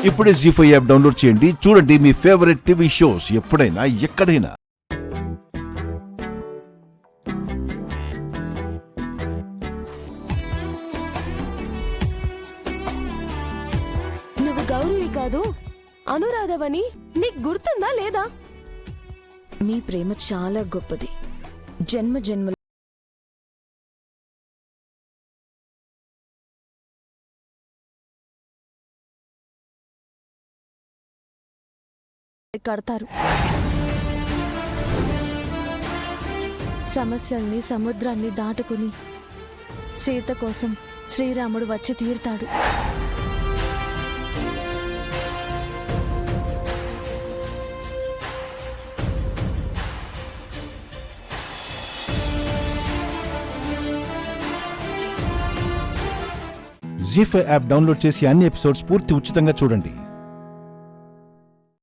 ఇప్పుడే జీ5 app download చేయండి. చూడండి మీ ఫేవరెట్ టీవీ షోస్ ఎప్పుడైనా ఎక్కడైనా. నువ్వు గౌరవి కాదు, అనురాధవని నీకు గుర్తుందా లేదా? మీ ప్రేమ చాలా గొప్పది. జన్మ జన్మల కడతారు. సమస్యల్ని సముద్రాన్ని దాటుకుని సీత కోసం శ్రీరాముడు వచ్చి తీరుతాడు. జీ5 యాప్ డౌన్లోడ్ చేసి అన్ని ఎపిసోడ్స్ పూర్తి ఉచితంగా చూడండి.